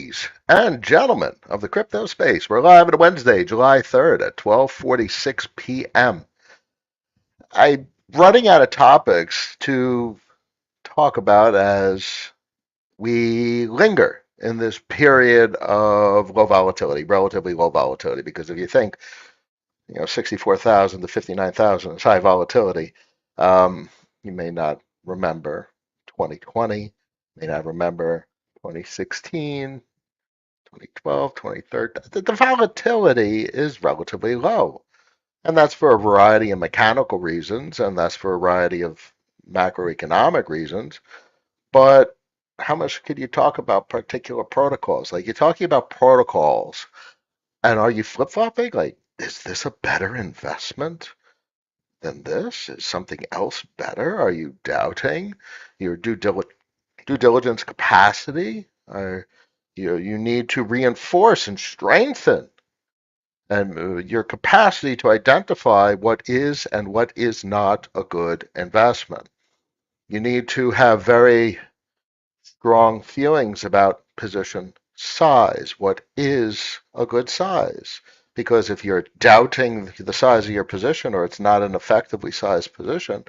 Ladies and gentlemen of the crypto space, we're live on Wednesday, July 3rd at 12:46 p.m. I'm running out of topics to talk about as we linger in this period of low volatility, relatively low volatility, because if you think, 64,000 to 59,000 is high volatility, you may not remember 2020, may not remember 2016, 2012, 2013, the volatility is relatively low. And that's for a variety of mechanical reasons, and that's for a variety of macroeconomic reasons. But how much could you talk about particular protocols? Like you're talking about protocols, and are you flip-flopping? Like, is this a better investment than this? Is something else better? Are you doubting your due diligence capacity? Or you need to reinforce and strengthen and your capacity to identify what is and what is not a good investment. You need to have very strong feelings about position size. What is a good size? Because if you're doubting the size of your position or it's not an effectively sized position,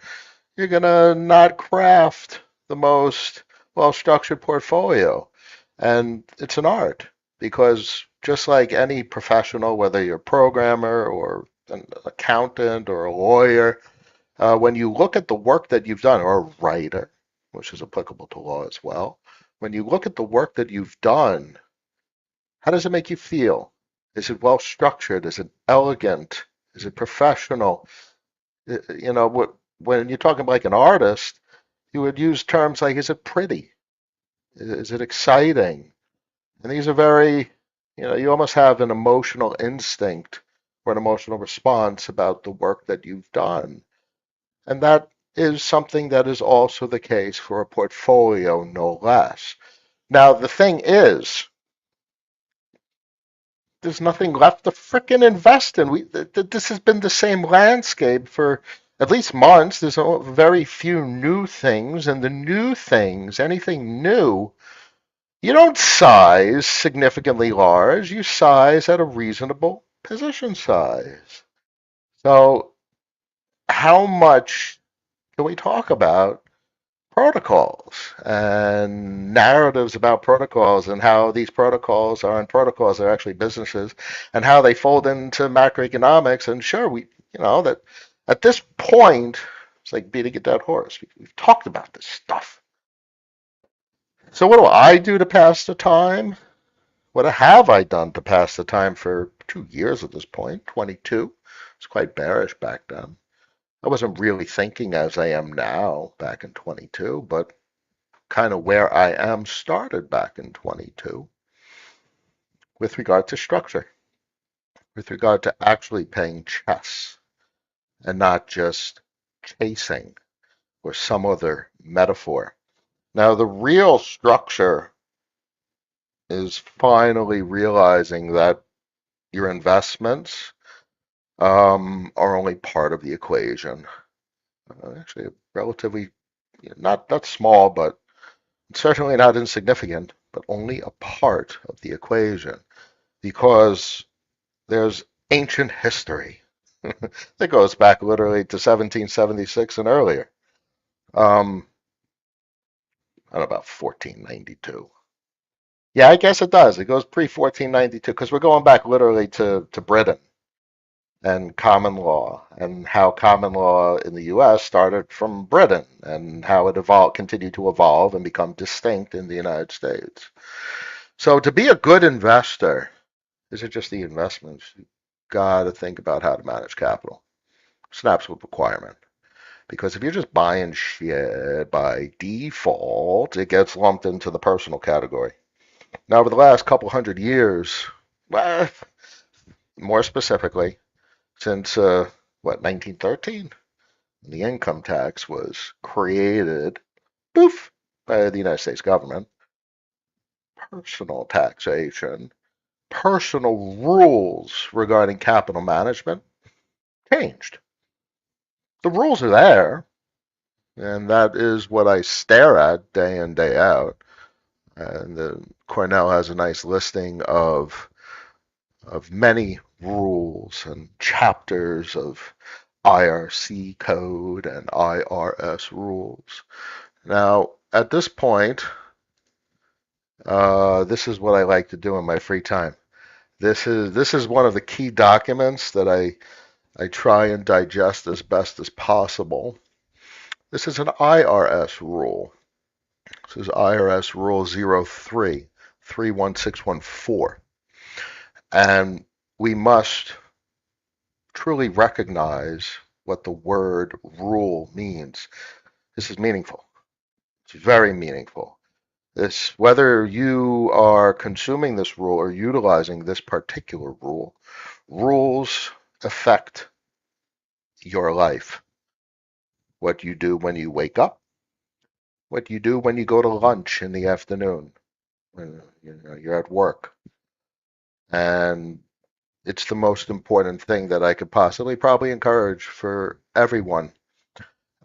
you're going to not craft the most well-structured portfolio. And it's an art because just like any professional, whether you're a programmer or an accountant or a lawyer, when you look at the work that you've done, or a writer, which is applicable to law as well, when you look at the work that you've done, how does it make you feel? Is it well structured? Is it elegant? Is it professional? When you're talking like an artist, you would use terms like, is it pretty? Is it exciting? And these are very, you almost have an emotional instinct or an emotional response about the work that you've done. And that is something that is also the case for a portfolio, no less. Now, the thing is, there's nothing left to frickin' invest in. This has been the same landscape for at least months. There's very few new things, and the new things, anything new, you don't size significantly large. You size at a reasonable position size. So, how much can we talk about protocols and narratives about protocols and how these protocols aren't protocols, they're actually businesses, and how they fold into macroeconomics? And sure, that at this point, it's like beating a dead horse. We've talked about this stuff. So what do I do to pass the time? What have I done to pass the time for 2 years at this point? 22. It's quite bearish back then. I wasn't really thinking as I am now back in 22, but kind of where I am started back in 22 with regard to structure, with regard to actually playing chess and not just chasing or some other metaphor. Now, the real structure is finally realizing that your investments are only part of the equation. Actually, relatively not small, but certainly not insignificant, but only a part of the equation because there's ancient history that goes back literally to 1776 and earlier. Um, I don't know, about 1492. Yeah, I guess it does. It goes pre 1492 because we're going back literally to Britain and common law and how common law in the US started from Britain and how it evolved, continued to evolve and become distinct in the United States. So to be a good investor, is it just the investments? You got to think about how to manage capital. It's an absolute requirement. Because if you're just buying shit by default, it gets lumped into the personal category. Now, over the last couple hundred years, well, more specifically, since 1913, the income tax was created, poof, by the United States government. Personal taxation, personal rules regarding capital management changed. The rules are there, and that is what I stare at day in, day out. And Cornell has a nice listing of many rules and chapters of IRC code and IRS rules. Now, at this point, this is what I like to do in my free time. This is one of the key documents that I try and digest as best as possible. This is an IRS rule. This is IRS Rule 03, 31614. And we must truly recognize what the word rule means. This is meaningful. It's very meaningful. This, whether you are consuming this rule or utilizing this particular rule, rules affect your life. What you do when you wake up, what you do when you go to lunch in the afternoon, when you're at work. And it's the most important thing that I could possibly probably encourage for everyone.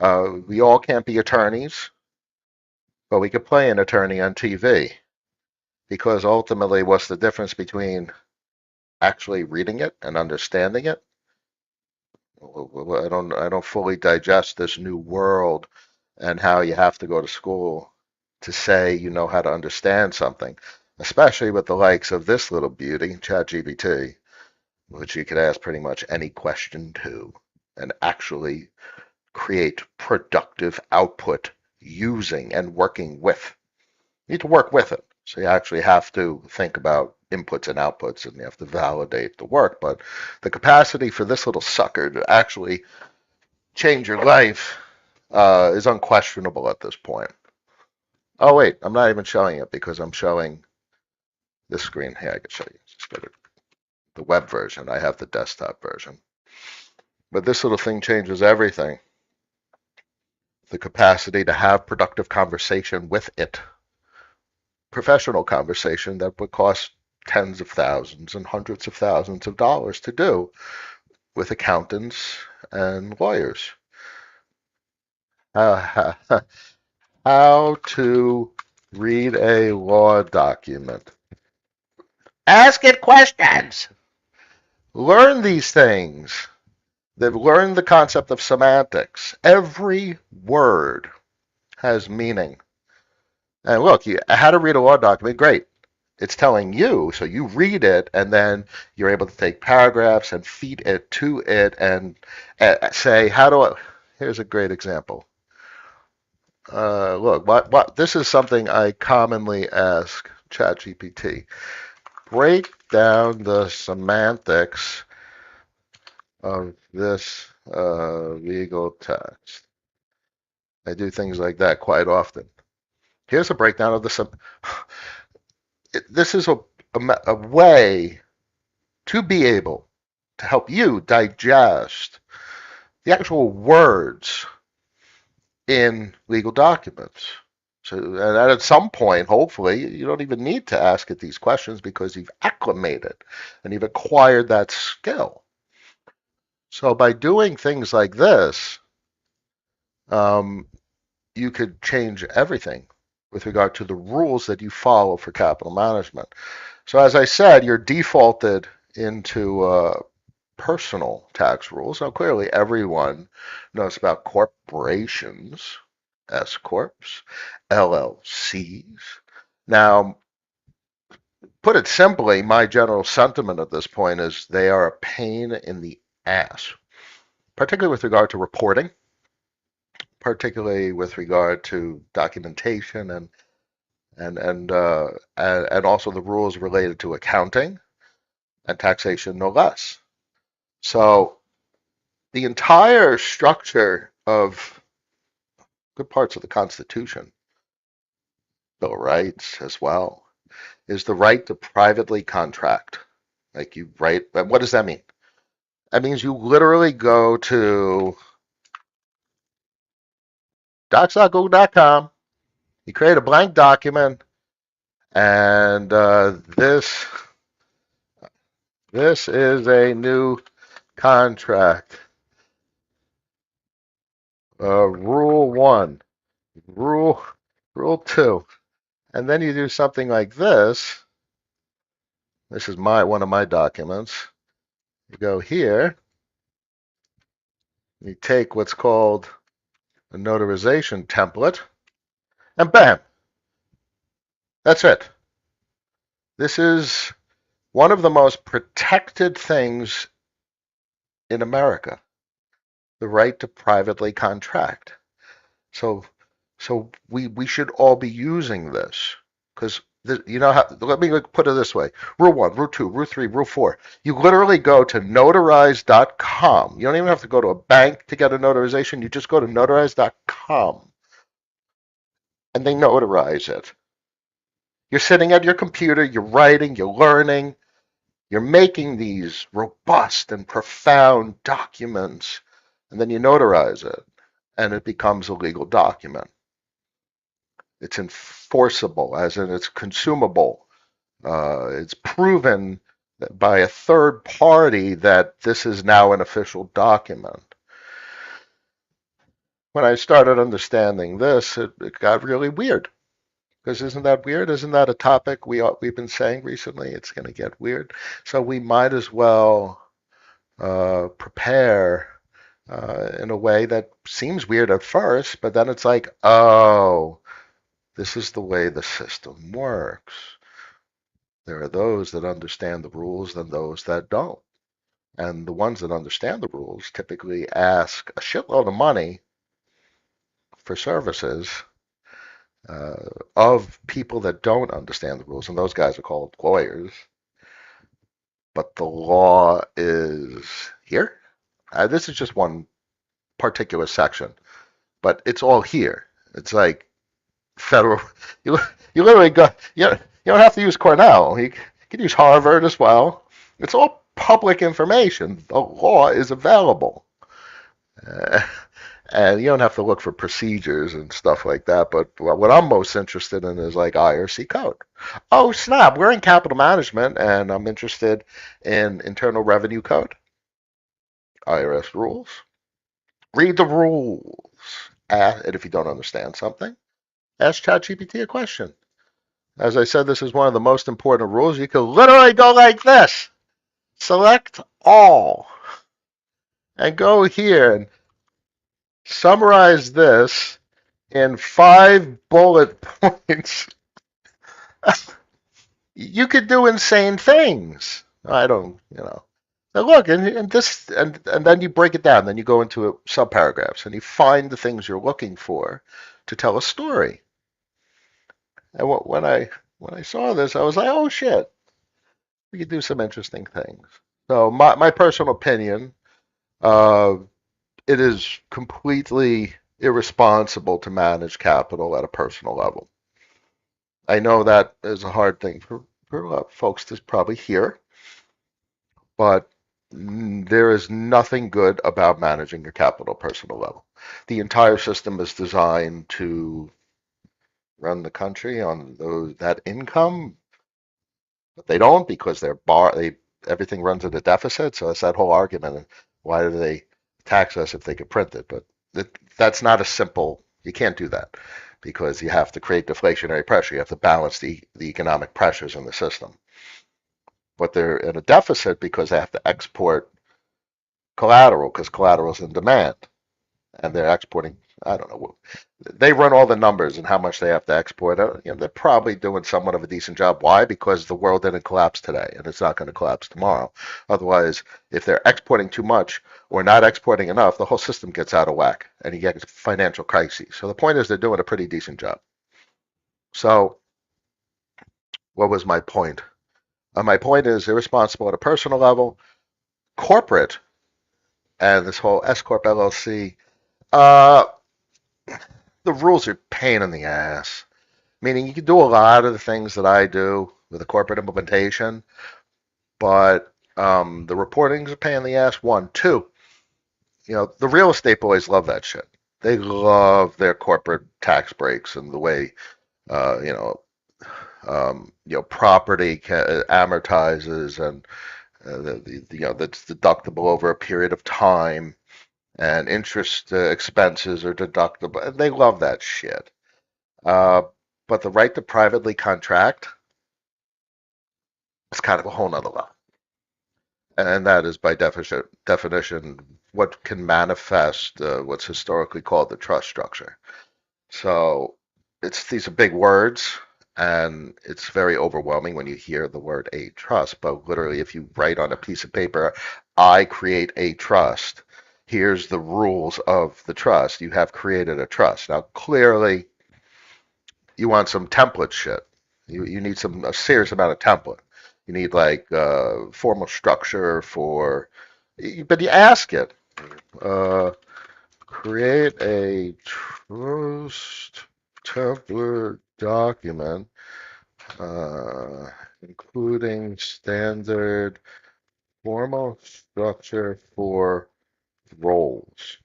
We all can't be attorneys, but we could play an attorney on TV because ultimately, what's the difference between actually reading it and understanding it? I don't fully digest this new world and how you have to go to school to say you know how to understand something, especially with the likes of this little beauty, ChatGPT, which you could ask pretty much any question to and actually create productive output using and working with. You need to work with it. So you actually have to think about inputs and outputs and you have to validate the work. But the capacity for this little sucker to actually change your life is unquestionable at this point. Oh, wait, I'm not even showing it because I'm showing this screen. Here, I can show you. Just go to the web version. I have the desktop version. But this little thing changes everything. The capacity to have productive conversation with it. Professional conversation that would cost tens of thousands and hundreds of thousands of dollars to do with accountants and lawyers. How to read a law document. Ask it questions. Learn these things. They've learned the concept of semantics. Every word has meaning. And look, how to read a law document, great. It's telling you, so you read it, and then you're able to take paragraphs and feed it to it and say, how do I, here's a great example. Look, this is something I commonly ask ChatGPT. Break down the semantics of this legal text. I do things like that quite often. Here's a breakdown of the. This is a way to be able to help you digest the actual words in legal documents. So, and at some point, hopefully, you don't even need to ask it these questions because you've acclimated and you've acquired that skill. So by doing things like this, um, you could change everything with regard to the rules that you follow for capital management. So as I said, you're defaulted into personal tax rules. Now, clearly, everyone knows about corporations, S corps, LLCs. Now, put it simply, my general sentiment at this point is they are a pain in the ass, particularly with regard to reporting, particularly with regard to documentation and also the rules related to accounting and taxation, no less. So the entire structure of good parts of the Constitution, Bill of Rights as well, is the right to privately contract. Like you write, what does that mean? That means you literally go to docs.google.com, you create a blank document, and this is a new contract. Rule 1, rule 2, And then you do something like this. This is one of my documents. You go here, you take what's called a notarization template, and bam, that's it. This is one of the most protected things in America, the right to privately contract. So, we should all be using this because you know how. Let me put it this way: Rule 1, Rule 2, Rule 3, Rule 4. You literally go to notarize.com. You don't even have to go to a bank to get a notarization. You just go to notarize.com and they notarize it. You're sitting at your computer, you're writing, you're learning, you're making these robust and profound documents, and then you notarize it, and it becomes a legal document. It's enforceable, as in it's consumable. It's proven by a third party that this is now an official document. When I started understanding this, it got really weird. Because isn't that weird? Isn't that a topic we've been saying recently? It's going to get weird. So we might as well prepare in a way that seems weird at first, but then it's like, oh, this is the way the system works. There are those that understand the rules and those that don't. And the ones that understand the rules typically ask a shitload of money for services of people that don't understand the rules, and those guys are called lawyers. But the law is here. This is just one particular section, but it's all here. It's like federal. You, you literally go. You don't have to use Cornell. You can use Harvard as well. It's all public information. The law is available. Uh, and you don't have to look for procedures and stuff like that. But what I'm most interested in is like IRC code. Oh, snap, we're in capital management, and I'm interested in Internal Revenue Code, IRS rules. Read the rules. And if you don't understand something, ask ChatGPT a question. As I said, this is one of the most important rules. You can literally go like this. Select all and go here and summarize this in 5 bullet points. You could do insane things. I don't, you know. Now look, and this, and then you break it down. Then you go into subparagraphs, and you find the things you're looking for to tell a story. And when I saw this, I was like, oh shit, we could do some interesting things. So my personal opinion, uh, it is completely irresponsible to manage capital at a personal level. I know that is a hard thing for folks to probably hear, but there is nothing good about managing your capital personal level. The entire system is designed to run the country on that income, but they don't because everything runs at a deficit. So it's that whole argument. Why do they tax us if they could print it? But that's not a simple. You can't do that because you have to create deflationary pressure. You have to balance the economic pressures in the system. But they're in a deficit because they have to export collateral because collateral is in demand, and they're exporting. I don't know. They run all the numbers and how much they have to export. They're probably doing somewhat of a decent job. Why? Because the world didn't collapse today, and it's not going to collapse tomorrow. Otherwise, if they're exporting too much or not exporting enough, the whole system gets out of whack, and you get financial crises. So the point is, they're doing a pretty decent job. So, what was my point? My point is irresponsible at a personal level, corporate, and this whole S corp LLC. Uh, the rules are a pain in the ass. Meaning you can do a lot of the things that I do with a corporate implementation, but the reporting is a pain in the ass. 1, 2. The real estate boys love that shit. They love their corporate tax breaks and the way, uh, you know, property amortizes and that's deductible over a period of time, and interest expenses are deductible. And they love that shit. Uh, But the right to privately contract is kind of a whole nother level. And that is by definition what can manifest what's historically called the trust structure. So these are big words, and it's very overwhelming when you hear the word a trust. But literally, if you write on a piece of paper, I create a trust, here's the rules of the trust, you have created a trust. Now, clearly, you want some template shit. You need a serious amount of template. You need like formal structure for, but you ask it. Uh, Create a trust template document, including standard formal structure for roles.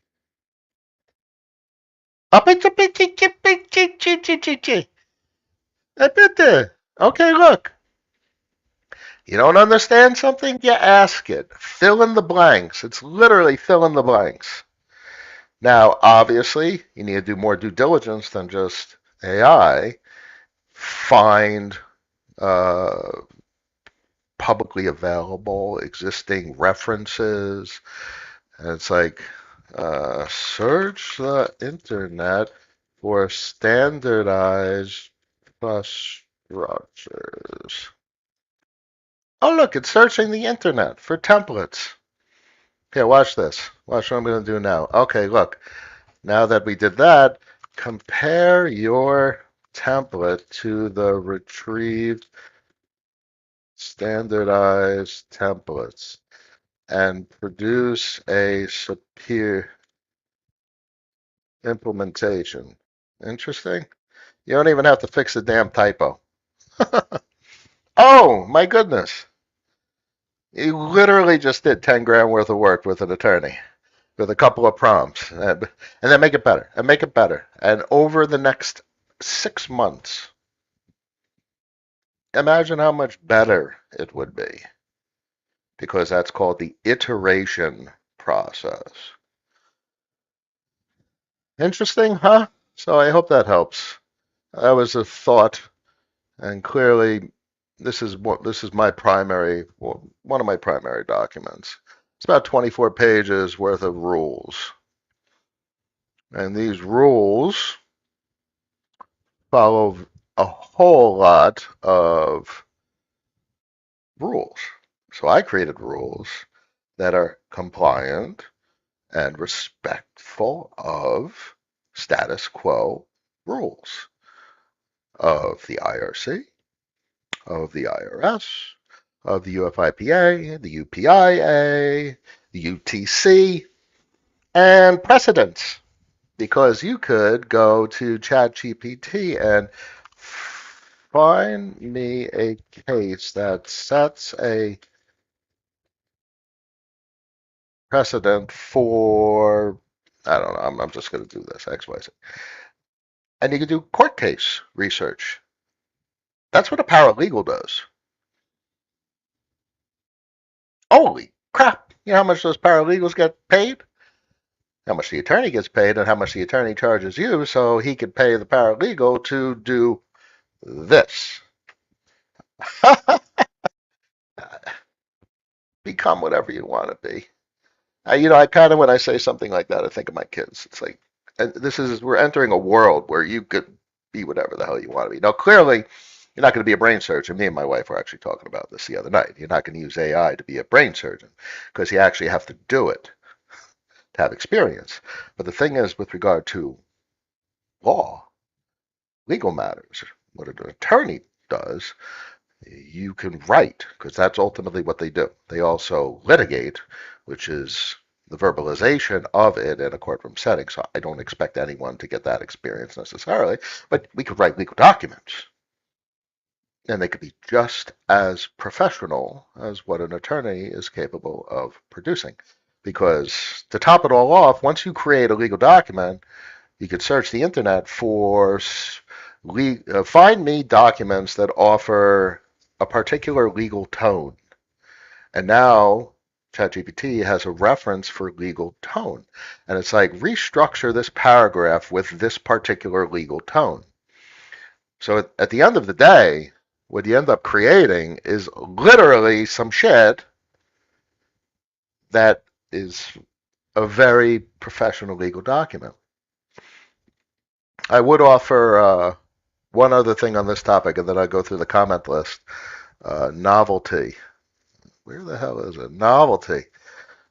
Okay, look. You don't understand something? You ask it. Fill in the blanks. It's literally fill in the blanks. Now, obviously, you need to do more due diligence than just AI. Find uh, publicly available existing references. And it's like search the internet for standardized bus structures. Oh, look, it's searching the internet for templates. Here, watch this. Watch what I'm going to do now. Okay, look. Now that we did that, compare your template to the retrieved standardized templates and produce a superior implementation. Interesting. You don't even have to fix the damn typo. Oh, my goodness. You literally just did 10 grand worth of work with an attorney with a couple of prompts and then make it better and make it better. And over the next 6 months, imagine how much better it would be because that's called the iteration process. Interesting, huh? So I hope that helps. That was a thought, and clearly, this is my primary, well, one of my primary documents. It's about 24 pages worth of rules, and these rules follow a whole lot of rules. So I created rules that are compliant and respectful of status quo rules of the IRC, of the IRS, of the UFIPA, the UPIA, the UTC, and precedents. Because you could go to ChatGPT and find me a case that sets a precedent for, I don't know, I'm just going to do this, X, Y, Z. And you can do court case research. That's what a paralegal does. Holy crap. You know how much those paralegals get paid? How much the attorney gets paid and how much the attorney charges you so he could pay the paralegal to do this. Become whatever you want to be. I kind of, when I say something like that, I think of my kids. It's like, and we're entering a world where you could be whatever the hell you want to be. Now, clearly, you're not going to be a brain surgeon. Me and my wife were actually talking about this the other night. You're not going to use AI to be a brain surgeon because you actually have to do it to have experience. But the thing is, with regard to law, legal matters, what an attorney does, you can write, because that's ultimately what they do. They also litigate, which is the verbalization of it in a courtroom setting. So I don't expect anyone to get that experience necessarily, but we could write legal documents. And they could be just as professional as what an attorney is capable of producing. Because to top it all off, once you create a legal document, you could search the internet for find me documents that offer a particular legal tone. And now ChatGPT has a reference for legal tone. And it's like, restructure this paragraph with this particular legal tone. So at the end of the day, what you end up creating is literally some shit that is a very professional legal document. I would offer one other thing on this topic, and then I'll go through the comment list. Novelty. Where the hell is it? Novelty.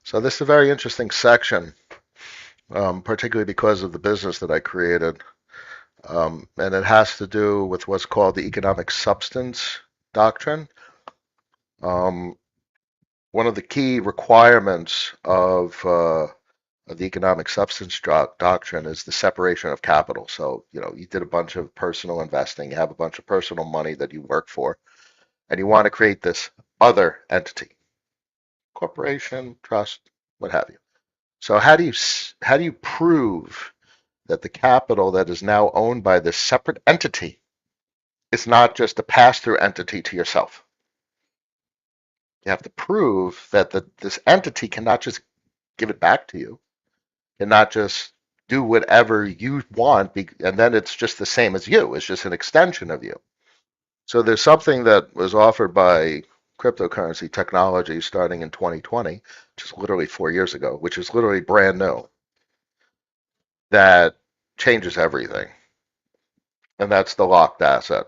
So this is a very interesting section, particularly because of the business that I created. And it has to do with what's called the economic substance doctrine. Um, One of the key requirements of the economic substance doctrine is the separation of capital. So, you did a bunch of personal investing, you have a bunch of personal money that you work for, and you want to create this other entity, corporation, trust, what have you. So how do you prove that the capital that is now owned by this separate entity is not just a pass-through entity to yourself? You have to prove that this entity cannot just give it back to you, cannot just do whatever you want, and then it's just the same as you. It's just an extension of you. So there's something that was offered by cryptocurrency technology starting in 2020, which is literally 4 years ago, which is literally brand new, that changes everything. And that's the locked asset.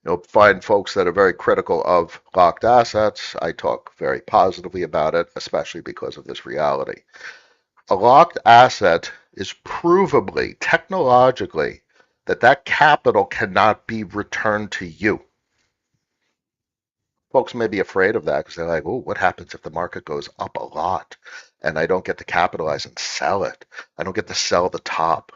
You'll find folks that are very critical of locked assets. I talk very positively about it, especially because of this reality. A locked asset is provably, technologically, that capital cannot be returned to you. Folks may be afraid of that because they're like, oh, what happens if the market goes up a lot and I don't get to capitalize and sell it? I don't get to sell the top.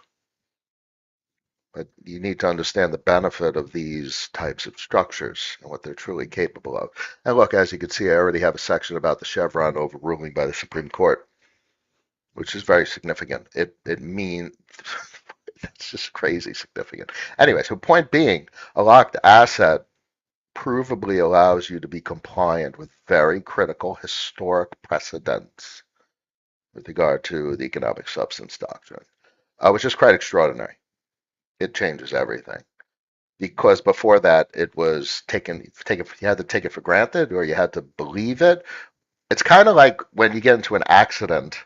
But you need to understand the benefit of these types of structures and what they're truly capable of. And look, as you can see, I already have a section about the Chevron overruling by the Supreme Court, which is very significant. It means it's just crazy significant. Anyway, so point being, a locked asset provably allows you to be compliant with very critical historic precedents with regard to the economic substance doctrine, which is quite extraordinary. It changes everything. Because before that, it was you had to take it for granted or you had to believe it. It's kind of like when you get into an accident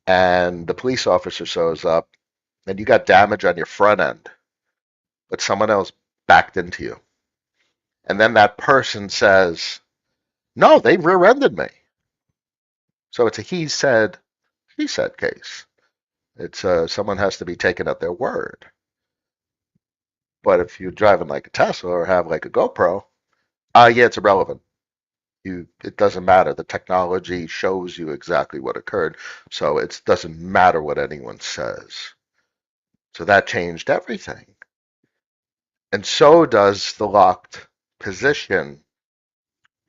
and the police officer shows up and you got damage on your front end, but someone else backed into you. And then that person says, no, they rear-ended me. So it's a he said case. It's someone has to be taken at their word. But if you're driving like a Tesla or have like a GoPro, yeah, it's irrelevant. It doesn't matter. The technology shows you exactly what occurred, so it doesn't matter what anyone says. So that changed everything. And so does the locked position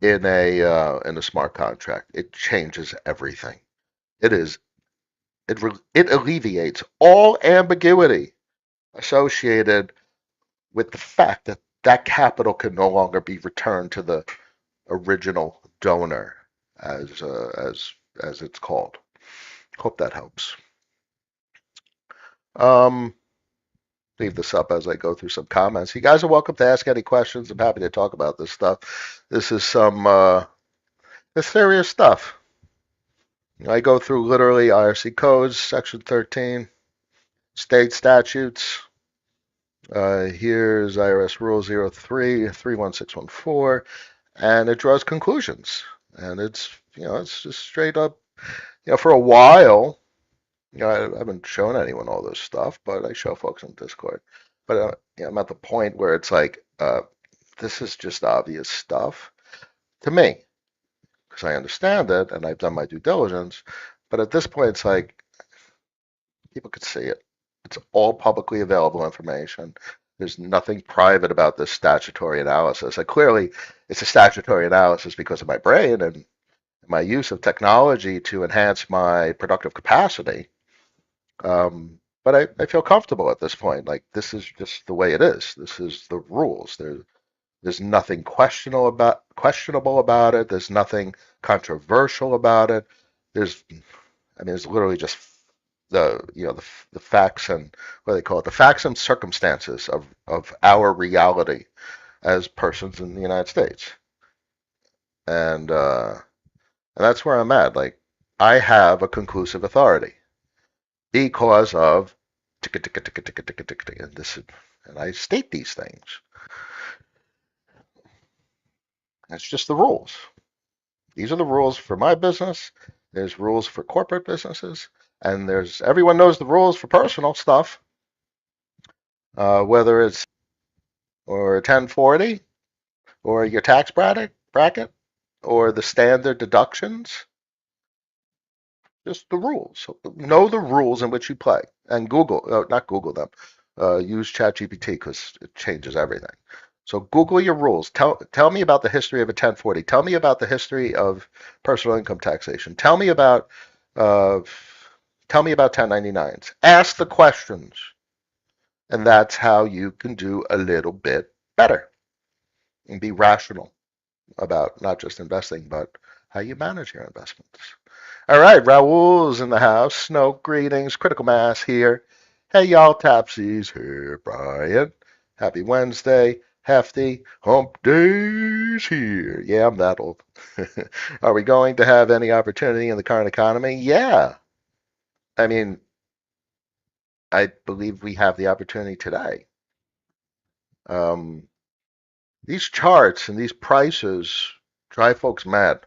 in a smart contract. It changes everything. It is it alleviates all ambiguity associated with the fact that that capital can no longer be returned to the original donor, as it's called. Hope that helps. Um, Leave this up as I go through some comments. You guys are welcome to ask any questions. I'm happy to talk about this stuff. This is some serious stuff. I go through literally IRC codes, section 13, state statutes. Here's IRS Rule 03 31614, and it draws conclusions. And it's just straight up, for a while, I haven't shown anyone all this stuff, but I show folks on Discord. But I'm at the point where it's like, this is just obvious stuff to me because I understand it and I've done my due diligence. But at this point, it's like people could see it. It's all publicly available information. There's nothing private about this statutory analysis. Clearly, it's a statutory analysis because of my brain and my use of technology to enhance my productive capacity. But I feel comfortable at this point. Like, this is just the way it is. This is the rules. There's nothing questionable about it. There's nothing controversial about it. There's literally just the facts and what do they call it, the facts and circumstances of our reality as persons in the United States, and that's where I'm at. Like, I have a conclusive authority because of and this, and I state these things. That's just the rules. These are the rules for my business. There's rules for corporate businesses, and there's everyone knows the rules for personal stuff, whether it's or 1040 or your tax bracket or the standard deductions. Just the rules. So know the rules in which you play, and not Google them. Use ChatGPT because it changes everything. So Google your rules. Tell me about the history of a 1040. Tell me about the history of personal income taxation. Uh, tell me about 1099s. Ask the questions, and that's how you can do a little bit better and be rational about not just investing, but how you manage your investments. All right, Raul's in the house. Snow greetings. Critical Mass here. Hey, y'all. Tapsies here. Brian. Happy Wednesday. Hefty. Hump Days here. Yeah, I'm that old. Are we going to have any opportunity in the current economy? Yeah. I mean, I believe we have the opportunity today. Um, these charts and these prices drive folks mad.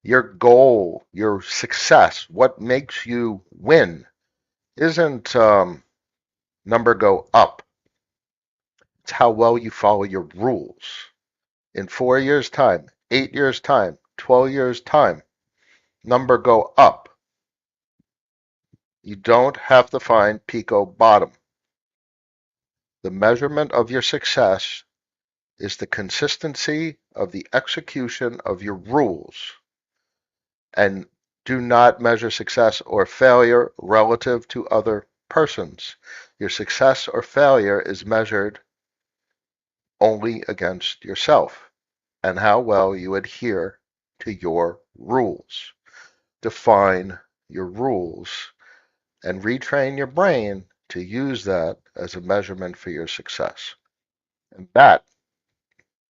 Your goal, your success, what makes you win isn't number go up. It's how well you follow your rules. In 4 years' time, 8 years' time, 12 years' time, number go up. You don't have to find Pico bottom. The measurement of your success is the consistency of the execution of your rules. And do not measure success or failure relative to other persons. Your success or failure is measured only against yourself and how well you adhere to your rules. Define your rules and retrain your brain to use that as a measurement for your success. And that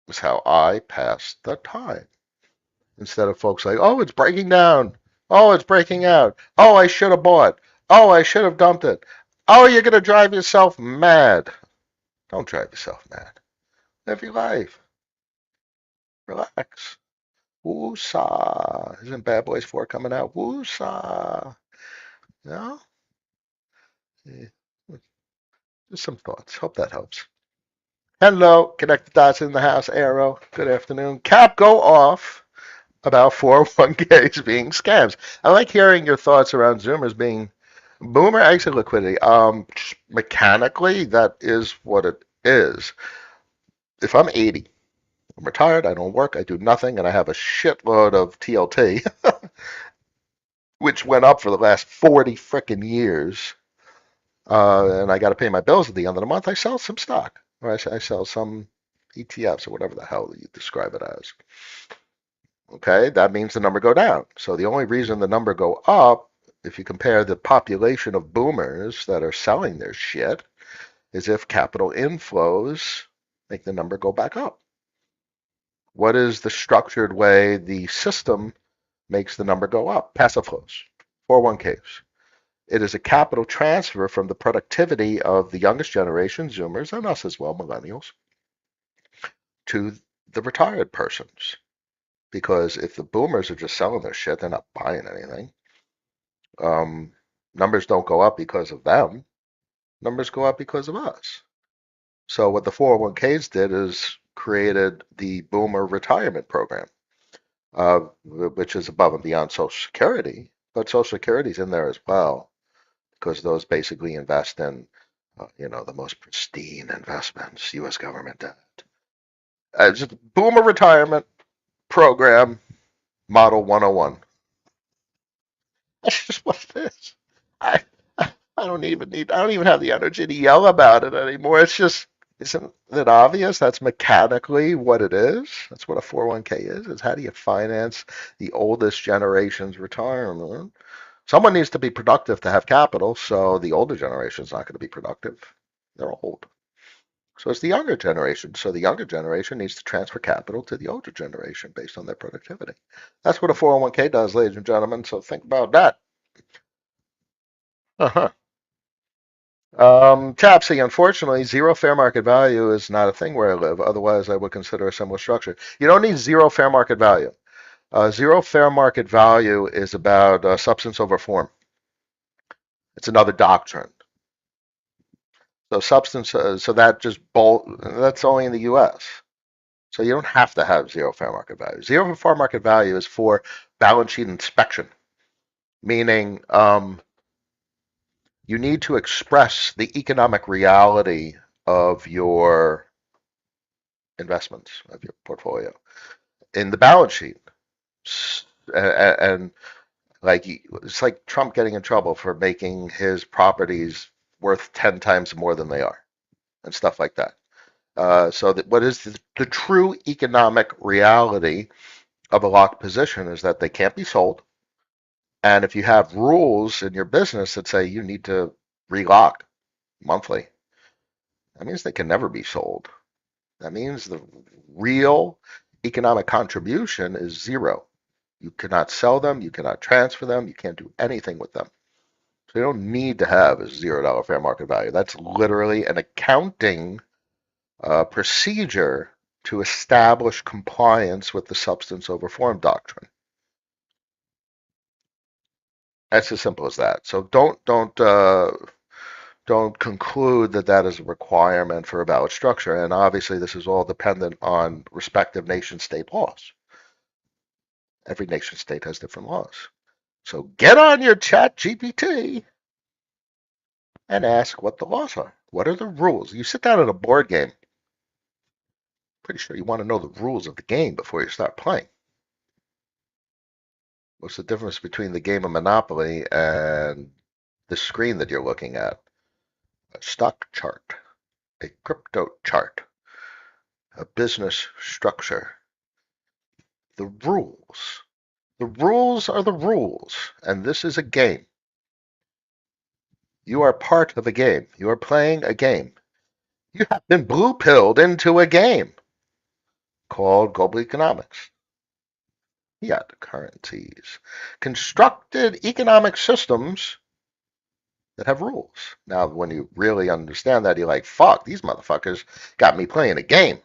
is how I pass the time. Instead of folks like, oh, it's breaking down. Oh, it's breaking out. Oh, I should have bought. Oh, I should have dumped it. Oh, you're going to drive yourself mad. Don't drive yourself mad. Live your life. Relax. Woosah. Isn't Bad Boys 4 coming out? Woosah. You know? Yeah. Just some thoughts. Hope that helps. Hello. Connect the dots in the house. Arrow. Good afternoon. Cap, go off about 401ks being scams. I like hearing your thoughts around Zoomers being boomer exit liquidity. Mechanically, that is what it is. If I'm 80, I'm retired, I don't work, I do nothing, and I have a shitload of TLT, which went up for the last 40 frickin' years, and I got to pay my bills at the end of the month, I sell some stock, or I sell some ETFs, or whatever the hell you describe it as. Okay, that means the number go down. So the only reason the number go up, if you compare the population of boomers that are selling their shit, is if capital inflows make the number go back up. What is the structured way the system makes the number go up? Passive flows, 401ks. It is a capital transfer from the productivity of the youngest generation, Zoomers, and us as well, millennials, to the retired persons. Because if the boomers are just selling their shit, they're not buying anything. Numbers don't go up because of them. Numbers go up because of us. So what the 401ks did is created the boomer retirement program, which is above and beyond Social Security. But Social Security's in there as well because those basically invest in, the most pristine investments, U.S. government debt. Just boomer retirement program model 101. That's just what it is. I I don't even have the energy to yell about it anymore. It's just Isn't it obvious that's mechanically what it is? That's what a 401k is how do you finance the oldest generation's retirement? Someone needs to be productive to have capital, so the older generation is not going to be productive. They're old. So it's the younger generation. So the younger generation needs to transfer capital to the older generation based on their productivity. That's what a 401k does, ladies and gentlemen. So think about that. Uh-huh. Tapsy, unfortunately, zero fair market value is not a thing where I live. Otherwise, I would consider a similar structure. You don't need zero fair market value. Zero fair market value is about substance over form. It's another doctrine. So substance, so that that's only in the U.S. So you don't have to have zero fair market value. Zero fair market value is for balance sheet inspection, meaning you need to express the economic reality of your investments, of your portfolio in the balance sheet. And like it's like Trump getting in trouble for making his properties worth 10 times more than they are and stuff like that. So that what is the true economic reality of a locked position is that they can't be sold. And if you have rules in your business that say you need to relock monthly, that means they can never be sold. That means the real economic contribution is zero. You cannot sell them, you cannot transfer them, you can't do anything with them. So you don't need to have a $0 fair market value. That's literally an accounting procedure to establish compliance with the substance over form doctrine. That's as simple as that. So don't conclude that that is a requirement for a valid structure. And obviously, this is all dependent on respective nation state laws. Every nation state has different laws. So get on your chat GPT and ask what the laws are. What are the rules? You sit down at a board game, pretty sure you want to know the rules of the game before you start playing. What's the difference between the game of Monopoly and the screen that you're looking at? A stock chart, a crypto chart, a business structure. The rules. The rules are the rules, and this is a game. You are part of a game. You are playing a game. You have been blue pilled into a game called global economics. Fiat currencies. Constructed economic systems that have rules. Now, when you really understand that, you're like, fuck, these motherfuckers got me playing a game.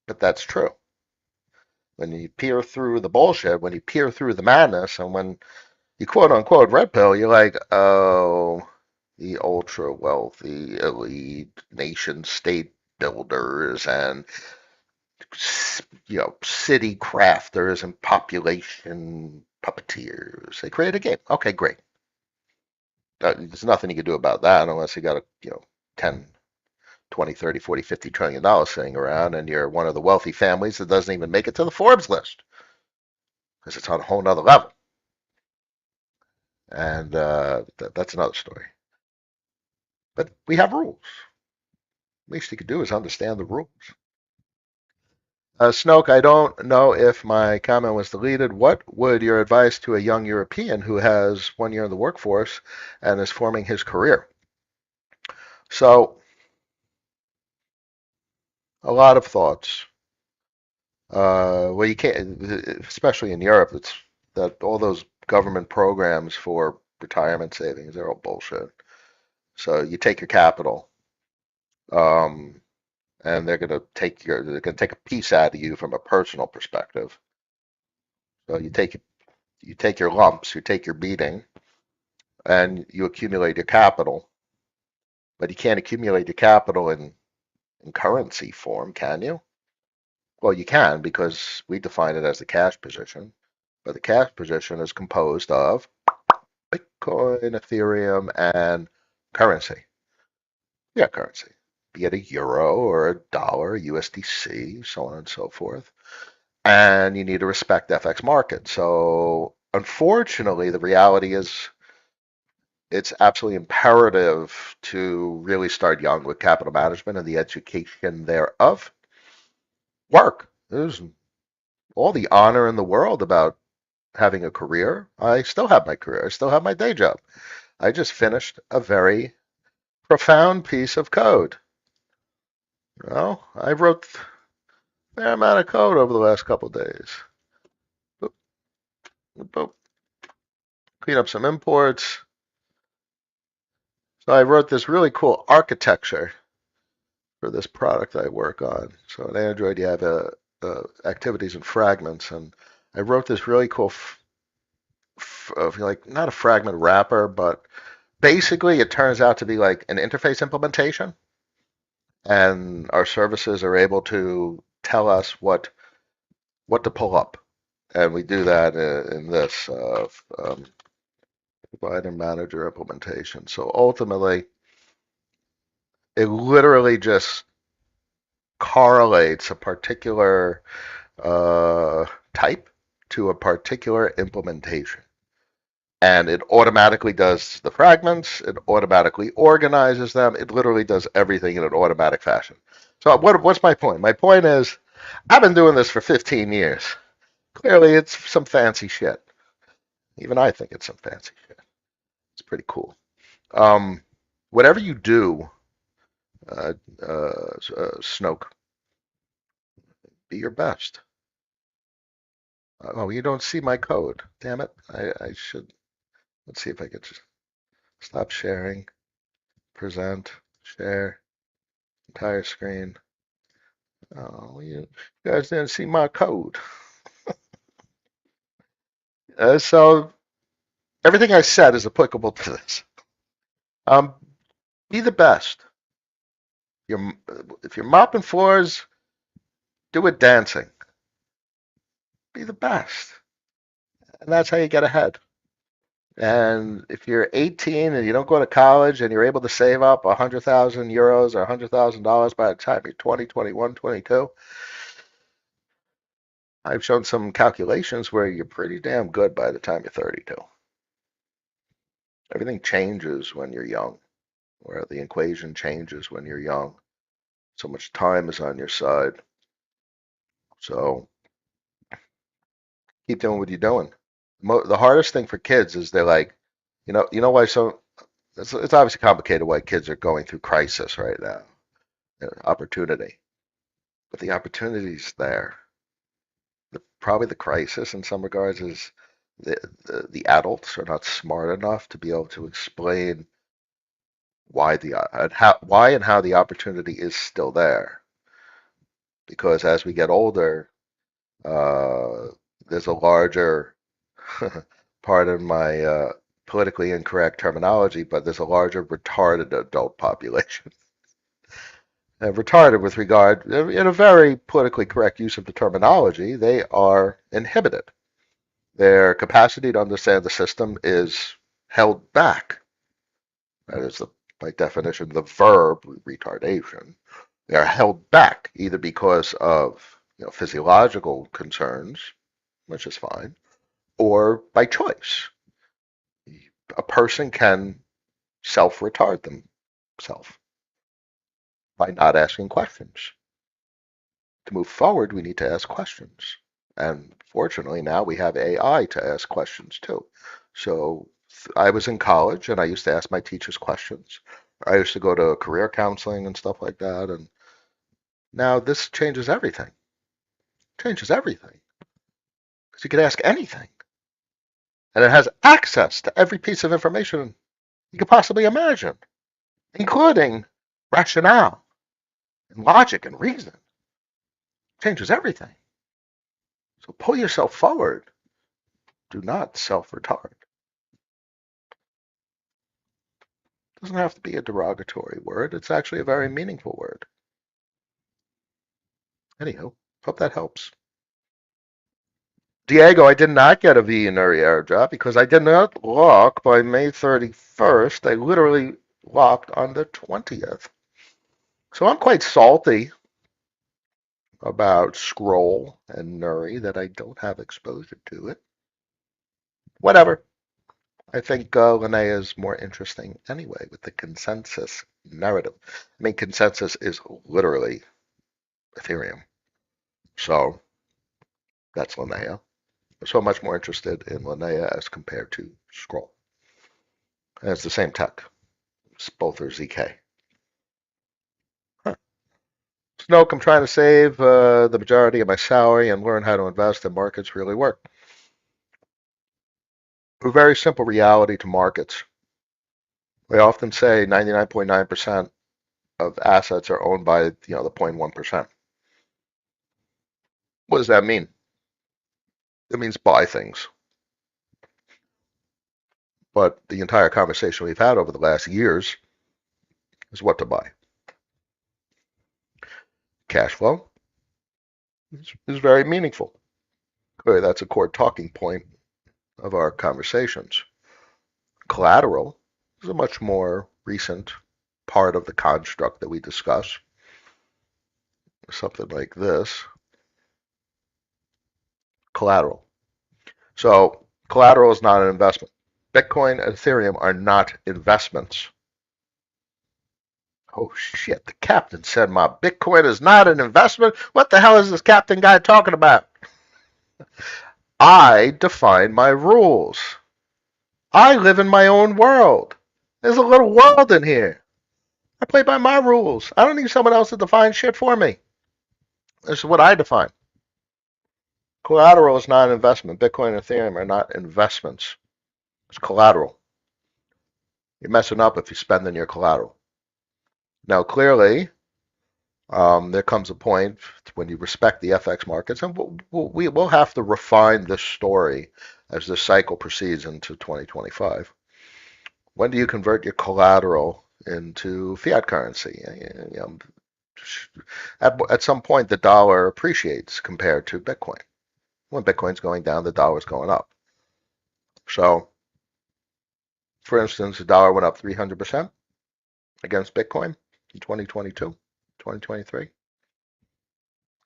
But that's true. When you peer through the bullshit, when you peer through the madness, and when you quote unquote red pill, you're like, oh, the ultra wealthy elite nation state builders and city crafters and population puppeteers. They create a game. Okay, great. There's nothing you can do about that unless you got a 10, 20, 30, 40, $50 trillion sitting around and you're one of the wealthy families that doesn't even make it to the Forbes list because it's on a whole nother level. And that's another story. But we have rules. Least you could do is understand the rules. Snoke, I don't know if my comment was deleted. What would your advice to a young European who has 1 year in the workforce and is forming his career? So, a lot of thoughts. Well, you can't, especially in Europe, it's that all those government programs for retirement savings, they're all bullshit. So you take your capital, um, and they're gonna take a piece out of you from a personal perspective. So you take your lumps, you take your beating, and you accumulate your capital. But you can't accumulate your capital in currency form, can you? Well, you can because we define it as the cash position. But the cash position is composed of Bitcoin, Ethereum, and currency. Yeah, currency. Be it a euro or a dollar, USDC, so on and so forth. And you need to respect FX market. So unfortunately, the reality is it's absolutely imperative to really start young with capital management and the education thereof. Work. There's all the honor in the world about having a career. I still have my career. I still have my day job. I just finished a very profound piece of code. I wrote a fair amount of code over the last couple of days. Boop, boop. Clean up some imports. So I wrote this really cool architecture for this product I work on. So in Android, you have activities and fragments, and I wrote this really cool, like not a fragment wrapper, but basically it turns out to be like an interface implementation, and our services are able to tell us what to pull up, and we do that in this provider manager implementation. So ultimately, it literally just correlates a particular uh, type to a particular implementation. And it automatically does the fragments, it automatically organizes them, it literally does everything in an automatic fashion. So what's my point? My point is, I've been doing this for 15 years. Clearly, it's some fancy shit. Even I think it's some fancy shit. It's pretty cool. Um, whatever you do, Snoke, be your best. Oh, you don't see my code. Damn it. I should. Let's see if I could just stop sharing, present, share, entire screen. Oh, you guys didn't see my code. So everything I said is applicable to this. Um, be the best. You're, if you're mopping floors, do it dancing. Be the best. And that's how you get ahead. And if you're 18 and you don't go to college and you're able to save up 100,000 euros or $100,000 by the time you're 20, 21, 22, I've shown some calculations where you're pretty damn good by the time you're 32. Everything changes when you're young, where the equation changes when you're young. So much time is on your side. So keep doing what you're doing. The hardest thing for kids is they're like, you know why so it's obviously complicated why kids are going through crisis right now, opportunity, but the opportunity's there. Probably the crisis in some regards is the adults are not smart enough to be able to explain why and how the opportunity is still there. Because as we get older, uh, there's a larger pardon my politically incorrect terminology, but there's a larger retarded adult population. Retarded with regard, in a very politically correct use of the terminology, they are inhibited. Their capacity to understand the system is held back. That is, by definition, the verb retardation. They are held back either because of physiological concerns, which is fine, or by choice. A person can self-retard themselves by not asking questions. To move forward, we need to ask questions. And fortunately, now we have AI to ask questions too. So I was in college and I used to ask my teachers questions. I used to go to career counseling and stuff like that. And now this changes everything. Changes everything. Because you could ask anything. And it has access to every piece of information you could possibly imagine, including rationale and logic and reason. Changes everything. So pull yourself forward. Do not self-retard. It doesn't have to be a derogatory word. It's actually a very meaningful word. Anyhow, hope that helps. Diego, I did not get a V in airdrop because I did not lock by May 31st. I literally locked on the 20th. So I'm quite salty about Scroll and Nuri that I don't have exposure to it. Whatever. I think Linnea is more interesting anyway with the consensus narrative. I mean, consensus is literally Ethereum. So that's Linnea. So much more interested in Linnea as compared to Scroll. And it's the same tech. Both are ZK. Huh. Snoke, I'm trying to save the majority of my salary and learn how to invest in markets really work. A very simple reality to markets. We often say 99.9% of assets are owned by the 0.1%. What does that mean? It means buy things. But the entire conversation we've had over the last years is what to buy. Cash flow is very meaningful. Clearly, that's a core talking point of our conversations. Collateral is a much more recent part of the construct that we discuss. Something like this. Collateral. So collateral is not an investment. Bitcoin and Ethereum are not investments. Oh shit, the captain said my Bitcoin is not an investment. What the hell is this captain guy talking about? I define my rules. I live in my own world. There's a little world in here. I play by my rules. I don't need someone else to define shit for me. This is what I define. Collateral is not an investment. Bitcoin and Ethereum are not investments. It's collateral. You're messing up if you're spending your collateral. Now, clearly, there comes a point when you respect the FX markets, and we'll have to refine this story as this cycle proceeds into 2025. When do you convert your collateral into fiat currency? At some point, the dollar appreciates compared to Bitcoin. When Bitcoin's going down, the dollar's going up. So, for instance, the dollar went up 300% against Bitcoin in 2022, 2023.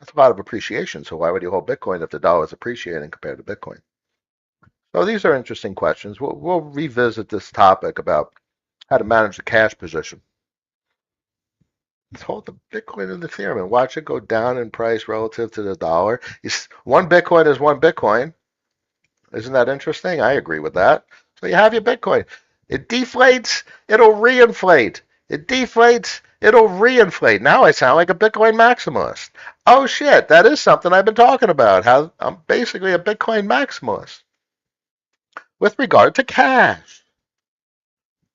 That's a lot of appreciation. So why would you hold Bitcoin if the dollar is appreciating compared to Bitcoin? So these are interesting questions. We'll revisit this topic about how to manage the cash position. Let's hold the Bitcoin and the Ethereum and watch it go down in price relative to the dollar. One Bitcoin is one Bitcoin. Isn't that interesting? I agree with that. So you have your Bitcoin. It deflates, it'll reinflate. It deflates, it'll reinflate. Now I sound like a Bitcoin maximalist. Oh shit, that is something I've been talking about. How I'm basically a Bitcoin maximalist with regard to cash,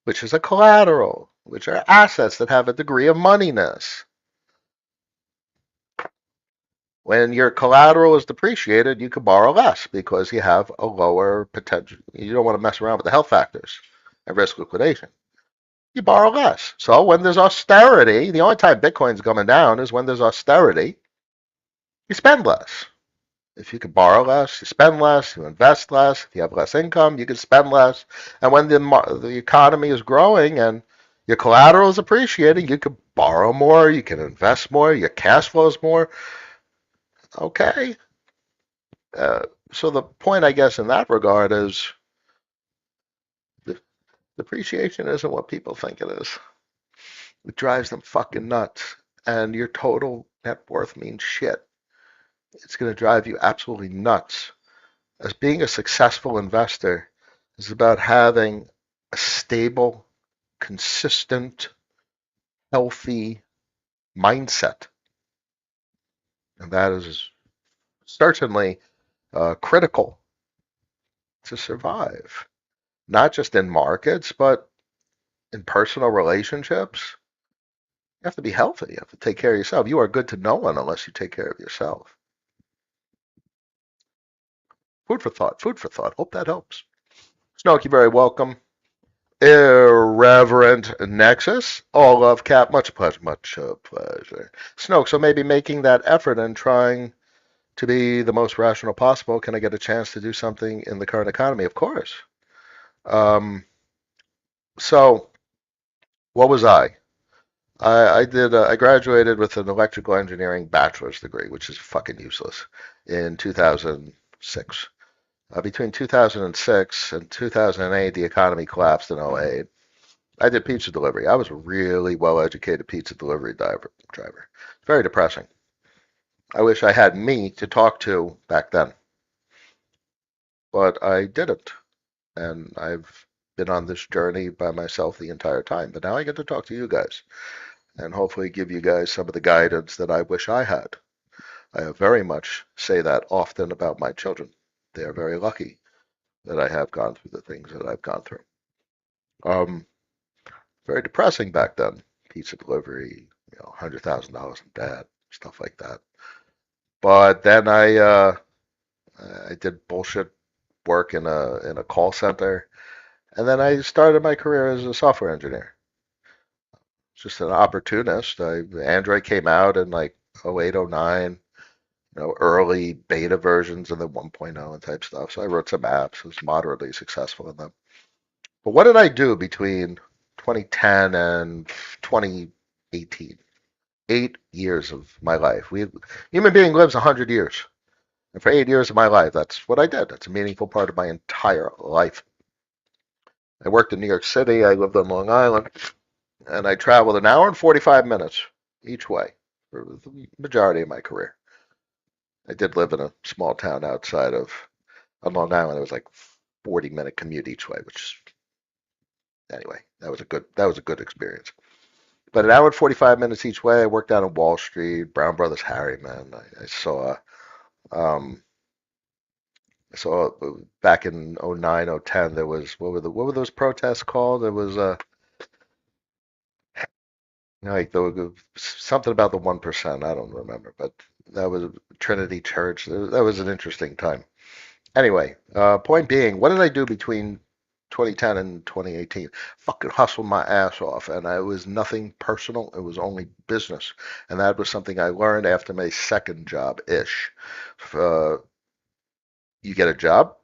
which is a collateral, which are assets that have a degree of moneyness. When your collateral is depreciated, you can borrow less because you have a lower potential. You don't want to mess around with the health factors and risk liquidation. You borrow less. So when there's austerity, the only time Bitcoin's coming down is when there's austerity. You spend less. If you can borrow less, you spend less, you invest less. If you have less income, you can spend less. And when the economy is growing and your collateral is appreciating, you can borrow more, you can invest more, your cash flow is more. Okay. So the point, I guess, in that regard is depreciation isn't what people think it is. It drives them fucking nuts. And your total net worth means shit. It's going to drive you absolutely nuts. As being a successful investor is about having a stable, consistent, healthy mindset. And that is certainly critical to survive, not just in markets, but in personal relationships. You have to be healthy. You have to take care of yourself. You are good to no one unless you take care of yourself. Food for thought. Food for thought. Hope that helps. Snoke, you're very welcome. Irreverent Nexus. All love, Cap. Much pleasure. Much pleasure. Snoke, so maybe making that effort and trying to be the most rational possible. Can I get a chance to do something in the current economy? Of course. Um, so, what was I? I graduated with an electrical engineering bachelor's degree, which is fucking useless, in 2006. Between 2006 and 2008, the economy collapsed in '08. I did pizza delivery. I was a really well-educated pizza delivery driver. Very depressing. I wish I had me to talk to back then, but I didn't. And I've been on this journey by myself the entire time. But now I get to talk to you guys and hopefully give you guys some of the guidance that I wish I had. I very much say that often about my children. They are very lucky that I have gone through the things that I've gone through. Um, Very depressing back then. Pizza delivery, $100,000 in debt, stuff like that. But then I did bullshit work in a call center, and then I started my career as a software engineer. Just an opportunist. Android came out in like '08, '09, early beta versions of the 1.0 and type stuff. So I wrote some apps, was moderately successful in them. But what did I do between 2010 and 2018? 8 years of my life. Human being lives 100 years. And for 8 years of my life, that's what I did. That's a meaningful part of my entire life. I worked in New York City. I lived on Long Island. And I traveled an hour and 45 minutes each way for the majority of my career. I did live in a small town outside of on Long Island. It was like 40-minute commute each way, which anyway, that was a good experience. But an hour and 45 minutes each way. I worked out on Wall Street, Brown Brothers Harriman. Um, I saw back in '09, '10. There was what were those protests called? It was like there was something about the 1%. I don't remember, but that was Trinity Church. That was an interesting time. Anyway, point being, what did I do between 2010 and 2018? Fucking hustled my ass off, and it was nothing personal. It was only business, and that was something I learned after my second job ish. Uh, you get a job,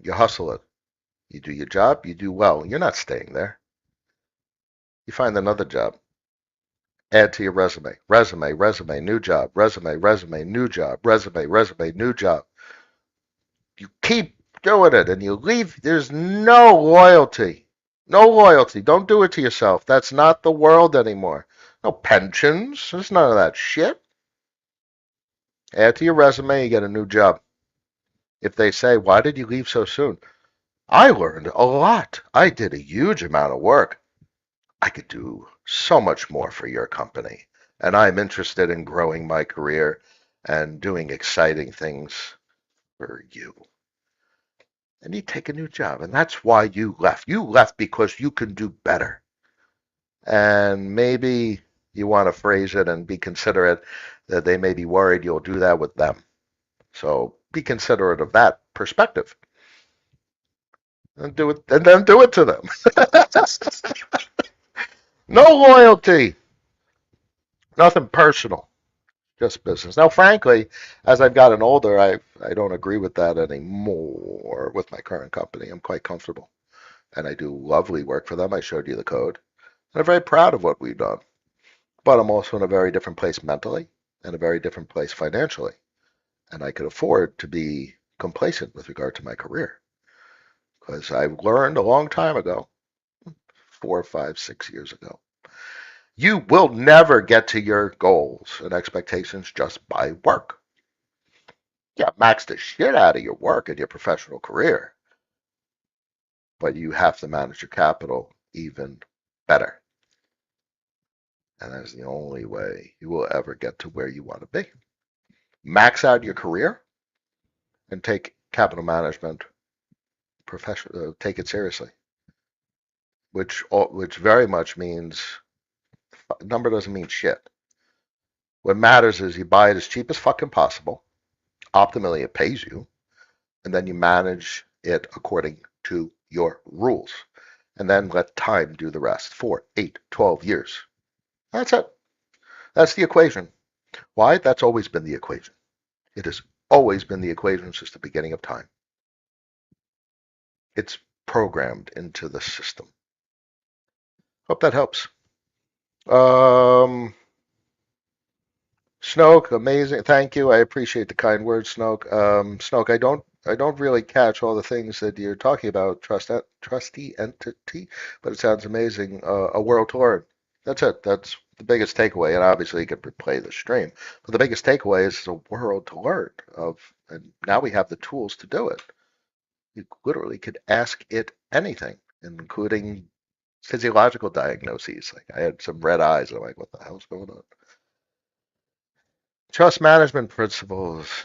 you hustle it. You do your job, you do well. You're not staying there. You find another job. Add to your resume. Resume, resume, new job. Resume, resume, new job. Resume, resume, new job. You keep doing it and you leave. There's no loyalty. No loyalty. Don't do it to yourself. That's not the world anymore. No pensions. There's none of that shit. Add to your resume, you get a new job. If they say, why did you leave so soon? I learned a lot. I did a huge amount of work. I could do so much more for your company. And I'm interested in growing my career and doing exciting things for you. And you take a new job. And that's why you left. You left because you can do better. And maybe you want to phrase it and be considerate that they may be worried you'll do that with them. So be considerate of that perspective. And do it, and then do it to them. No loyalty. Nothing personal. Just business. Now, frankly, as I've gotten older, I don't agree with that anymore with my current company. I'm quite comfortable, and I do lovely work for them. I showed you the code, and I'm very proud of what we've done. But I'm also in a very different place mentally and a very different place financially, and I could afford to be complacent with regard to my career because I learned a long time ago, 4, 5, 6 years ago. You will never get to your goals and expectations just by work. Yeah, max the shit out of your work and your professional career, but you have to manage your capital even better. And that's the only way you will ever get to where you want to be. Max out your career and take capital management take it seriously, which very much means number doesn't mean shit. What matters is you buy it as cheap as fucking possible. Optimally, it pays you, and then you manage it according to your rules. And then let time do the rest. 4, 8, 12 years. That's it. That's the equation. Why? That's always been the equation. It has always been the equation since the beginning of time. It's programmed into the system. Hope that helps. Um, Snoke, amazing. Thank you. I appreciate the kind words, Snoke. Snoke, I don't I don't really catch all the things that you're talking about, trustee entity, but it sounds amazing. A world to learn. That's it. That's the biggest takeaway. And obviously, you could replay the stream, but the biggest takeaway is a world to learn of, and now we have the tools to do it. You literally could ask it anything, including physiological diagnoses. Like I had some red eyes. I'm like, what the hell's going on? Trust management principles.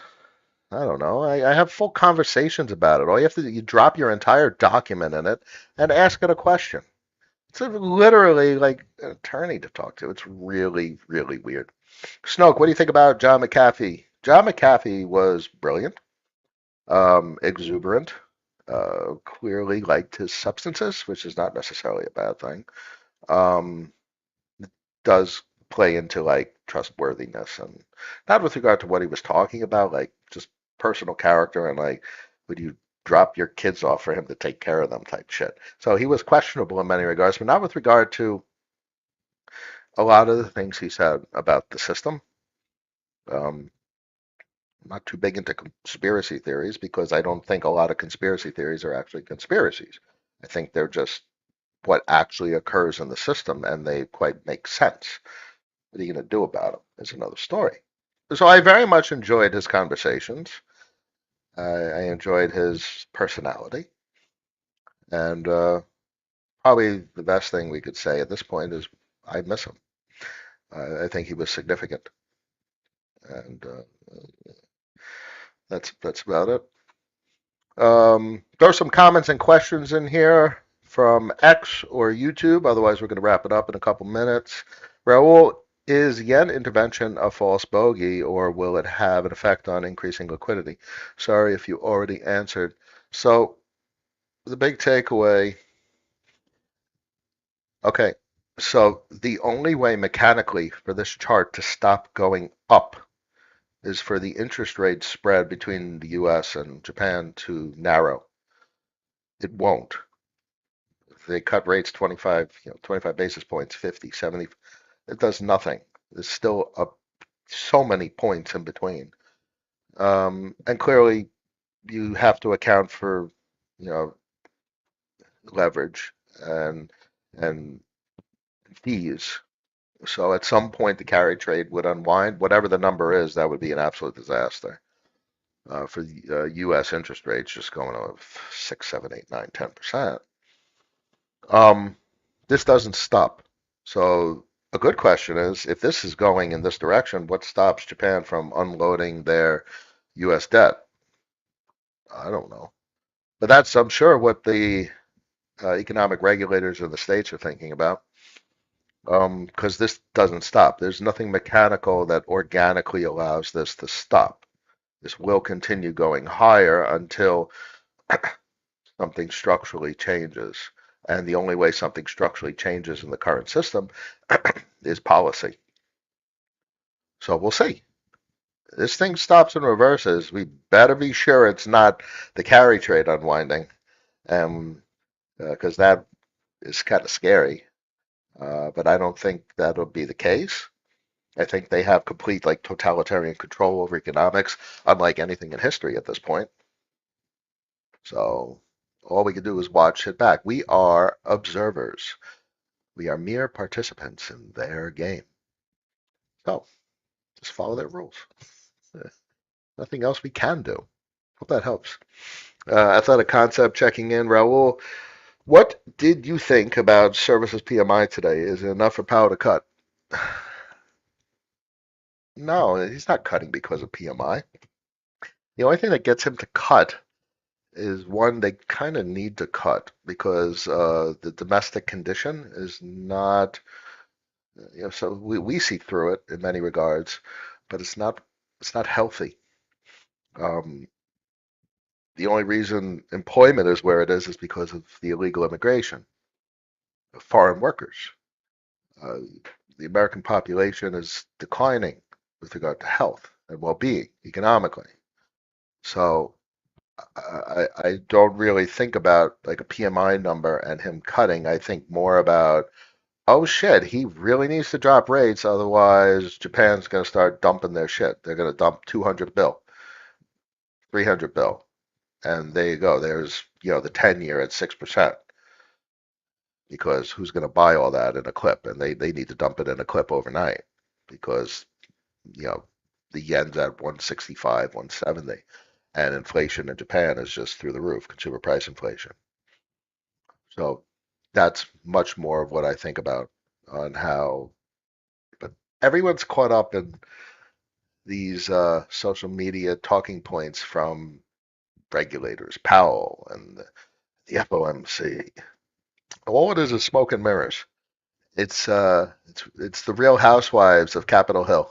I don't know. I have full conversations about it. All you have to do, you drop your entire document in it and ask it a question. It's literally like an attorney to talk to. It's really, really weird. Snoke, what do you think about John McAfee? John McAfee was brilliant, exuberant, clearly liked his substances, which is not necessarily a bad thing. Um, does play into like trustworthiness and not with regard to what he was talking about, like just personal character and like would you drop your kids off for him to take care of them type shit. So he was questionable in many regards, but not with regard to a lot of the things he said about the system. Um, I'm not too big into conspiracy theories because I don't think a lot of conspiracy theories are actually conspiracies. I think they're just what actually occurs in the system and they quite make sense. What are you going to do about them is another story. So I very much enjoyed his conversations. I enjoyed his personality. And probably the best thing we could say at this point is I miss him. I think he was significant. And that's about it. There are some comments and questions in here from X or YouTube. Otherwise, we're going to wrap it up in a couple minutes. Raul, is yen intervention a false bogey, or will it have an effect on increasing liquidity? Sorry if you already answered. So the big takeaway, okay, so the only way mechanically for this chart to stop going up is for the interest rate spread between the US and Japan to narrow. It won't. If they cut rates 25, 25 basis points, 50, 70, it does nothing. There's still so many points in between. And clearly you have to account for, you know, leverage and fees. So at some point the carry trade would unwind. Whatever the number is, that would be an absolute disaster for the U.S. interest rates just going up 6, 7, 8, 9, 10%. Um, this doesn't stop. So a good question is, if this is going in this direction, what stops Japan from unloading their U.S. debt? I don't know. But that's, I'm sure, what the economic regulators in the states are thinking about. Because this doesn't stop. There's nothing mechanical that organically allows this to stop. This will continue going higher until something structurally changes. And the only way something structurally changes in the current system is policy. So we'll see. This thing stops and reverses. We better be sure it's not the carry trade unwinding, because that is kind of scary. But I don't think that'll be the case. I think they have complete like totalitarian control over economics, unlike anything in history at this point. So all we can do is watch, sit back. We are observers. We are mere participants in their game. So just follow their rules. Nothing else we can do. Hope that helps. Athletic Concept checking in. Raul, what did you think about services PMI today? Is it enough for Powell to cut? No, he's not cutting because of PMI. The only thing that gets him to cut is one, they kind of need to cut because the domestic condition is not, so we see through it in many regards, but it's not healthy. Um, the only reason employment is where it is because of the illegal immigration of foreign workers. Uh, the American population is declining with regard to health and well-being economically. So I don't really think about like a PMI number and him cutting. I think more about, oh shit, he really needs to drop rates, otherwise Japan's going to start dumping their shit. They're going to dump 200 bill, 300 bill. And there you go. There's, the 10-year at 6%, because who's going to buy all that in a clip? And they need to dump it in a clip overnight because, you know, the yen's at 165, 170, and inflation in Japan is just through the roof, consumer price inflation. So that's much more of what I think about on how, but everyone's caught up in these social media talking points from regulators, Powell and the FOMC. All it is smoke and mirrors. It's the Real Housewives of Capitol Hill.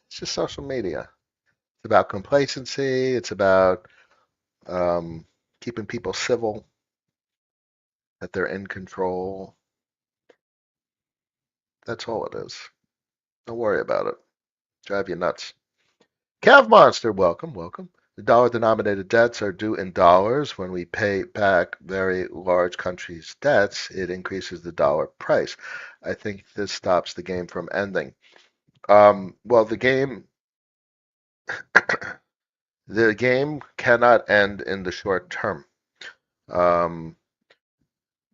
It's just social media. It's about complacency. It's about um, keeping people civil, that they're in control. That's all it is. Don't worry about it. Drive you nuts. Cav Monster, welcome, welcome. The dollar-denominated debts are due in dollars. When we pay back very large countries' debts, it increases the dollar price. I think this stops the game from ending. Well, the game cannot end in the short term. Um,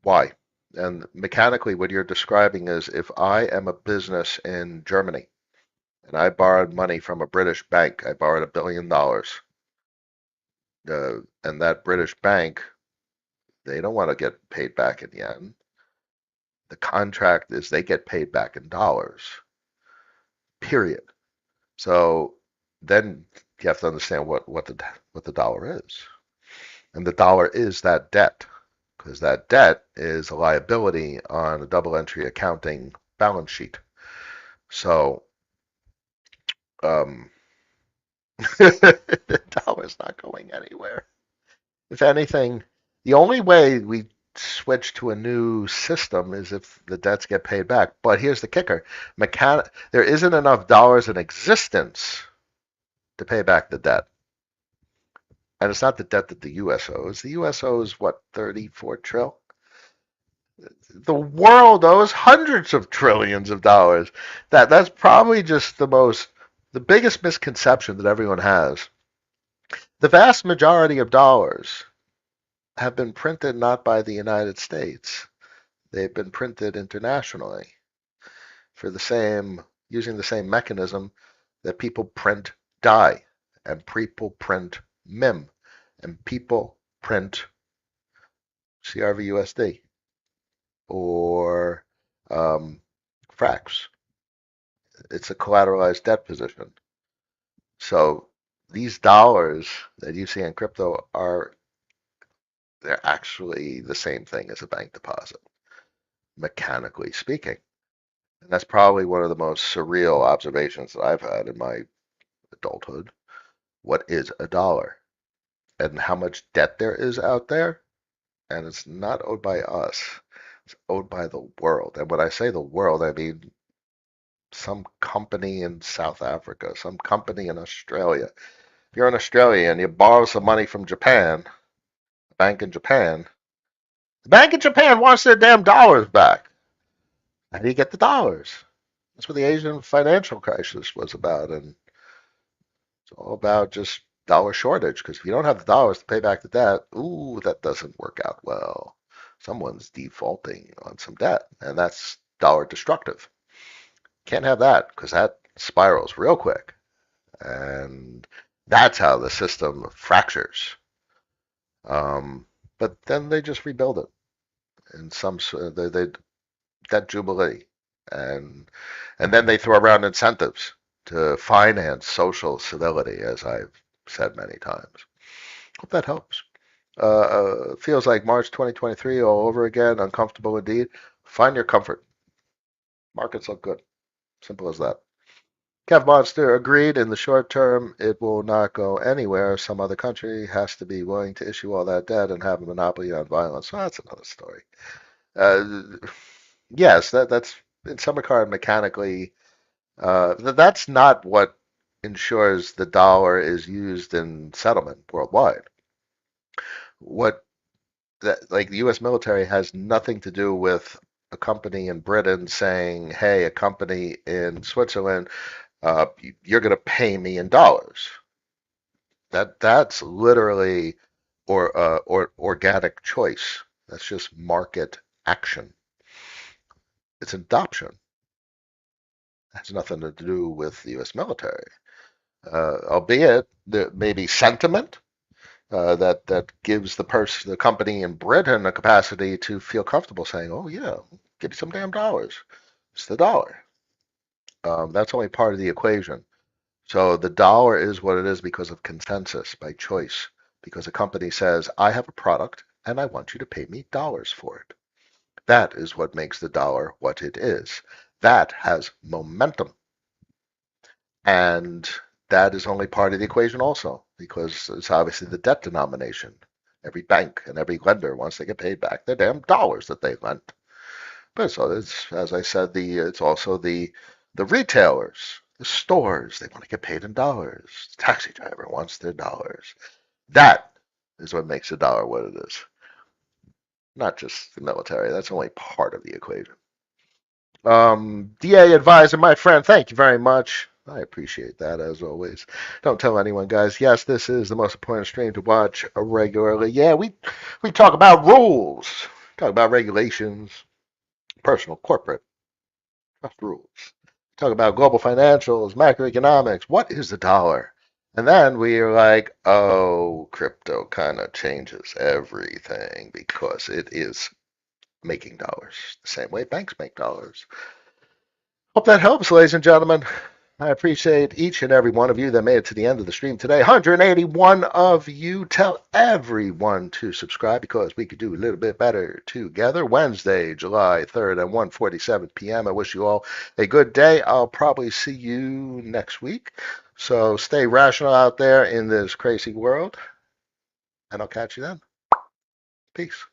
why? And mechanically, what you're describing is if I am a business in Germany and I borrowed money from a British bank, I borrowed $1 billion, and that British bank, they don't want to get paid back in yen. The contract is they get paid back in dollars, period. So then you have to understand what the dollar is. And the dollar is that debt, because that debt is a liability on a double entry accounting balance sheet. So um, the dollar's not going anywhere. If anything, the only way we switch to a new system is if the debts get paid back. But here's the kicker: there isn't enough dollars in existence to pay back the debt. And it's not the debt that the U.S. owes. The U.S. owes what, 34 trillion? The world owes hundreds of trillions of dollars. That's probably just the biggest misconception that everyone has. The vast majority of dollars have been printed not by the United States. They've been printed internationally for using the same mechanism that people print dye and people print MIM and people print CRVUSD or FRAX. It's a collateralized debt position. So these dollars that you see in crypto they're actually the same thing as a bank deposit, mechanically speaking. And that's probably one of the most surreal observations that I've had in my adulthood. What is a dollar? And how much debt there is out there? And it's not owed by us. It's owed by the world. And when I say the world, I mean some company in South Africa, some company in Australia. If you're in Australia and you borrow some money from Japan, a bank in Japan, the bank in Japan wants their damn dollars back. How do you get the dollars? That's what the Asian financial crisis was about. And it's all about just dollar shortage, because if you don't have the dollars to pay back the debt, ooh, that doesn't work out well. Someone's defaulting on some debt, and that's dollar destructive. Can't have that, because that spirals real quick. And that's how the system fractures. But then they just rebuild it in they debt jubilee, and then they throw around incentives to finance social civility, as I've said many times. Hope that helps. Feels like March 2023 all over again. Uncomfortable indeed. Find your comfort. Markets look good. Simple as that. Kev Monster agreed. In the short term, it will not go anywhere. Some other country has to be willing to issue all that debt and have a monopoly on violence. Well, that's another story. Uh, yes, that's in some regard mechanically. That's not what ensures the dollar is used in settlement worldwide. What like the U.S. military has nothing to do with a company in Britain saying, "Hey, a company in Switzerland, you're going to pay me in dollars." That's literally or organic choice. That's just market action. It's adoption. It has nothing to do with the U.S. military, albeit there may be sentiment that gives the company in Britain a capacity to feel comfortable saying, "Oh yeah, give me some damn dollars." It's the dollar. That's only part of the equation. So the dollar is what it is because of consensus, by choice, because a company says, "I have a product and I want you to pay me dollars for it." That is what makes the dollar what it is. That has momentum. And that is only part of the equation also, because it's obviously the debt denomination. Every bank and every lender wants to get paid back their damn dollars that they lent. But so it's, as I said, it's also the retailers, the stores, they want to get paid in dollars. The taxi driver wants their dollars. That is what makes the dollar what it is. Not just the military. That's only part of the equation. DA advisor, my friend, thank you very much. I appreciate that as always. Don't tell anyone, guys. Yes, this is the most important stream to watch regularly. Yeah, we talk about rules, talk about regulations, personal, corporate, trust rules. Talk about global financials, macroeconomics. What is the dollar? And then we are like, oh, crypto kind of changes everything because it is making dollars the same way banks make dollars. Hope that helps, ladies and gentlemen. I appreciate each and every one of you that made it to the end of the stream today. 181 of you. Tell everyone to subscribe because we could do a little bit better together. Wednesday, July 3rd at 1:47 p.m. I wish you all a good day. I'll probably see you next week. So stay rational out there in this crazy world, and I'll catch you then. Peace.